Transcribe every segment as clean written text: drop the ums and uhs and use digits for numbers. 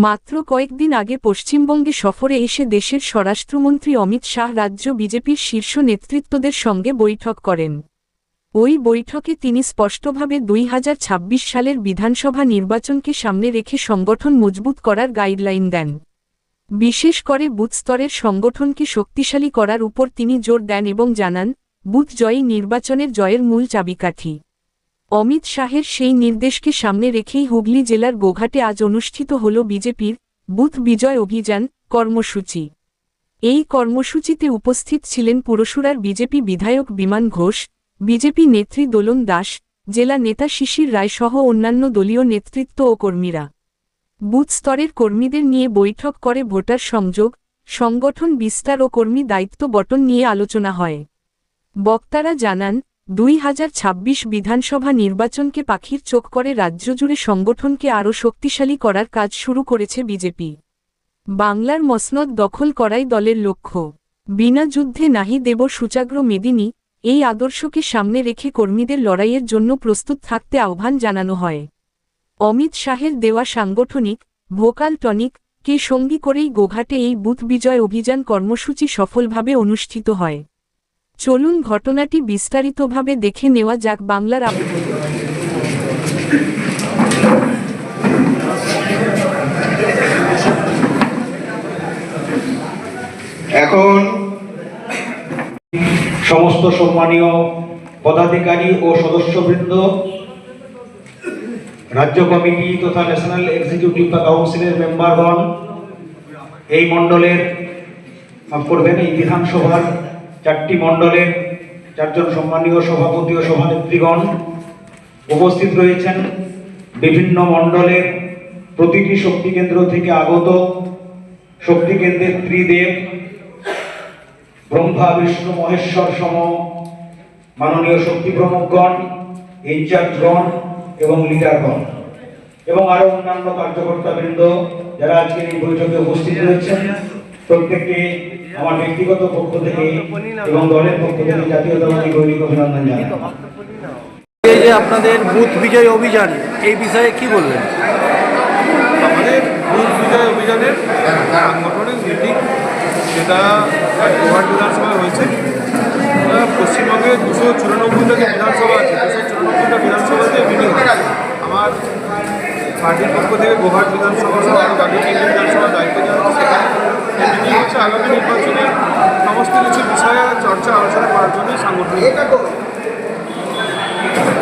মাত্র কয়েকদিন আগে পশ্চিমবঙ্গে সফরে এসে দেশের স্বরাষ্ট্রমন্ত্রী অমিত শাহ রাজ্য বিজেপির শীর্ষ নেতৃত্বদের সঙ্গে বৈঠক করেন। ওই বৈঠকে তিনি স্পষ্টভাবে 2026 সালের বিধানসভা নির্বাচনকে সামনে রেখে সংগঠন মজবুত করার গাইডলাইন দেন। বিশেষ করে বুথ স্তরের সংগঠনকে শক্তিশালী করার উপর তিনি জোর দেন এবং জানান, বুথ জয়ই নির্বাচনের জয়ের মূল চাবিকাঠি। অমিত শাহের সেই নির্দেশকে সামনে রেখেই হুগলি জেলার গোঘাটে আজ অনুষ্ঠিত হল বিজেপির বুথ বিজয় অভিযান কর্মসূচি। এই কর্মসূচিতে উপস্থিত ছিলেন পুরসুরার বিজেপি বিধায়ক বিমান ঘোষ, বিজেপি নেত্রী দোলন দাস, জেলা নেতা শিশির রায় সহ অন্যান্য দলীয় নেতৃত্ব ও কর্মীরা। বুথ স্তরের কর্মীদের নিয়ে বৈঠক করে ভোটার সংযোগ, সংগঠন বিস্তার ও কর্মী দায়িত্ব বণ্টন নিয়ে আলোচনা হয়। বক্তারা জানান, 2026 বিধানসভা নির্বাচনকে পাখির চোখ করে রাজ্য জুড়ে সংগঠনকে আরও শক্তিশালী করার কাজ শুরু করেছে বিজেপি। বাংলার মসনদ দখল করাই দলের লক্ষ্য। বিনা যুদ্ধে নাহি দেব সূচাগ্র মেদিনী, এই আদর্শকে সামনে রেখে কর্মীদের লড়াইয়ের জন্য প্রস্তুত থাকতে আহ্বান জানানো হয়। অমিত শাহের দেওয়া সাংগঠনিক ভোকাল টনিক কে সঙ্গী করেই গোঘাটে এই বুথ বিজয় অভিযান কর্মসূচি সফলভাবে অনুষ্ঠিত হয়। চলুন ঘটনাটি বিস্তারিতভাবে দেখে নেওয়া যাক। বাংলার এখন সমস্ত সম্মানীয় পদাধিকারী ও সদস্যবৃন্দ, রাজ্য কমিটি তথা ন্যাশনাল এক্সিকিউটিভ বা কাউন্সিলের মেম্বারগণ, এই মণ্ডলের এই বিধানসভার 4টি মণ্ডলের 4 জন সম্মানীয় সভাপতি ও সভানেত্রীগণ উপস্থিত রয়েছেন। বিভিন্ন মণ্ডলের প্রতিটি শক্তি কেন্দ্র থেকে আগত শক্তি কেন্দ্রের ত্রিদেব, ব্রহ্মা বিষ্ণু মহেশ্বর সম মাননীয় শক্তি প্রমুখগণ, ইনচার্জগণ এবং লিডারগণ এবং আরো অন্যান্য কার্যকর্তাবৃন্দ যারা আজকে এই বৈঠকে উপস্থিত রয়েছেন, প্রত্যেককে আমার ব্যক্তিগত পক্ষ থেকে এবং দলের পক্ষ থেকে জাতীয়তাবাদী গৈরিক অভিনন্দন জানাই। এই যে আপনাদের বুথ বিজয় অভিযান, এই বিষয়ে কি বলবেন? আমাদের বুথ বিজয় অভিযানের সাংগঠনিক মিটিং, যেটা গোঘাট বিধানসভায় হয়েছে। পশ্চিমবঙ্গে 294টা যে বিধানসভা আছে, 294টা বিধানসভাতে মিটিং হয়। আমার পার্টির পক্ষ থেকে গোঘাট বিধানসভা সহ আরও বাকি 3টি বিধানসভার দায়িত্ব দেওয়া হচ্ছে। সেখানে মিটিং হচ্ছে আগামী নির্বাচনের সমস্ত কিছু বিষয়ে চর্চা আলোচনা করার জন্যই সাংগঠনিক।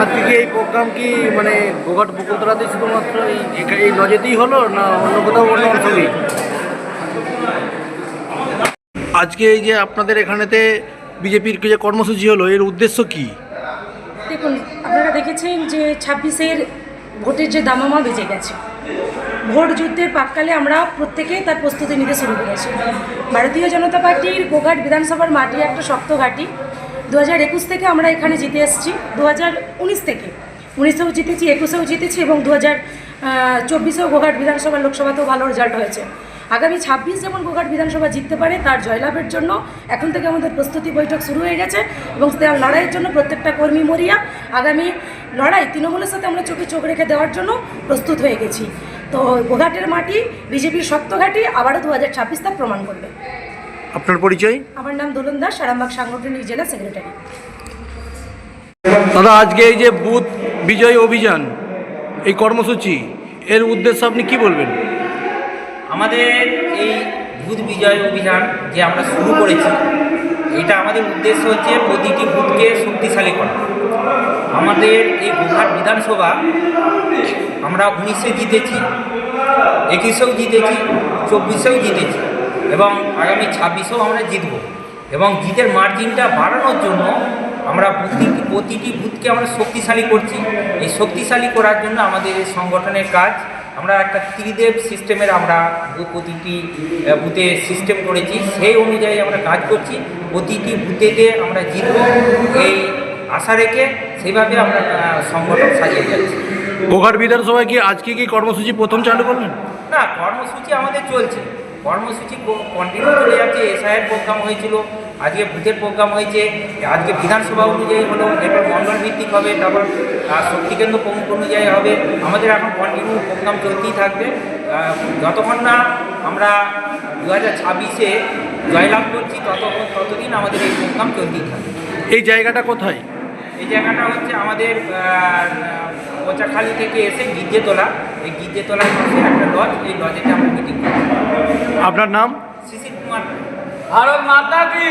আজকে কি এই প্রোগ্রাম কি মানে গোঘাট বকুলতলাতে শুধুমাত্র এই লজেতেই হলো, না অন্য কোথাও অন্য অঞ্চলেই? আজকে এই যে আপনাদের এখানেতে বিজেপির যে কর্মসূচি হলো, এর উদ্দেশ্য কি? দেখুন, আপনারা দেখেছেন যে 26-এর ভোটের যে দামামা বেজে গেছে। ভোট যুদ্ধের প্রাক্কালে আমরা প্রত্যেকেই তার প্রস্তুতি নিতে শুরু করেছি। ভারতীয় জনতা পার্টির গোঘাট বিধানসভার মাটি একটা শক্ত ঘাঁটি। 2021 থেকে আমরা এখানে জিতে এসেছি, 2019 থেকে 19এও জিতেছি, 21এও জিতেছি এবং 2024-এও গোঘাট বিধানসভা লোকসভাতেও ভালো রেজাল্ট হয়েছে। আগামী 26 যেমন গোঘাট বিধানসভা জিততে পারে, তার জয়লাভের জন্য এখন থেকে আমাদের প্রস্তুতি বৈঠক শুরু হয়ে গেছে এবং তার লড়াইয়ের জন্য প্রত্যেকটা কর্মী মরিয়া। আগামী লড়াই তৃণমূলের সাথে আমরা চোখে চোখ রেখে দেওয়ার জন্য প্রস্তুত হয়ে গেছি। তো গোঘাটের মাটি বিজেপির শক্ত ঘাঁটি, আবারও 2026 তা প্রমাণ করবে। আপনার পরিচয়? আমার নাম দোলন দাস, আরামবাগ সাংগঠনিক জেলা সেক্রেটারি। দাদা, আজকে এই যে বুথ বিজয় অভিযান, এই কর্মসূচি, এর উদ্দেশ্য আপনি কি বলবেন? আমাদের এই বুথ বিজয় অভিযান যে আমরা শুরু করেছি, এটা আমাদের উদ্দেশ্য হচ্ছে প্রতিটি বুথকে শক্তিশালী করা। আমাদের এই গোঘাট বিধানসভা আমরা 19-এ জিতেছি, 21-এও জিতেছি, 24-এও জিতেছি এবং আগামী 26-এও আমরা জিতব। এবং জিতের মার্জিনটা বাড়ানোর জন্য আমরা প্রতিটি বুথকে আমরা শক্তিশালী করছি। এই শক্তিশালী করার জন্য আমাদের এই সংগঠনের কাজ, আমরা একটা ত্রিদেব সিস্টেমের আমরা প্রতিটি বুথে সিস্টেম করেছি, সেই অনুযায়ী আমরা কাজ করছি। প্রতিটি বুথেতে আমরা জিতব এই আশা রেখে সেইভাবে আমরা সংগঠন সাজিয়ে যাচ্ছি। গোঘাট বিধানসভায় কি আজকে কি কর্মসূচি প্রথম চালু করলেন? না, কর্মসূচি আমাদের চলছে, কর্মসূচি কন্টিনিউ চলে যাচ্ছে। এসআইয়ের প্রোগ্রাম হয়েছিল, আজকে বুথের প্রোগ্রাম হয়েছে, আজকে বিধানসভা অনুযায়ী হলো, এরপর মণ্ডল ভিত্তিক হবে, তারপর শক্তিকেন্দ্র প্রমুখ অনুযায়ী হবে। আমাদের এখন কন্টিনিউ প্রোগ্রাম চলতেই থাকবে যতক্ষণ না আমরা 2026-এ জয়লাভ করছি, ততদিন আমাদের এই প্রোগ্রাম চলতেই থাকবে। এই জায়গাটা কোথায়? এই জায়গাটা হচ্ছে আমাদের কোচাখালী থেকে এসে গির্জেতলা, এই গির্জেতলার পাশে একটা লজ, এই লজেতে আমরা মিটিং করি। আপনার নাম? শিশির কুমার। ভারত মাতা কি।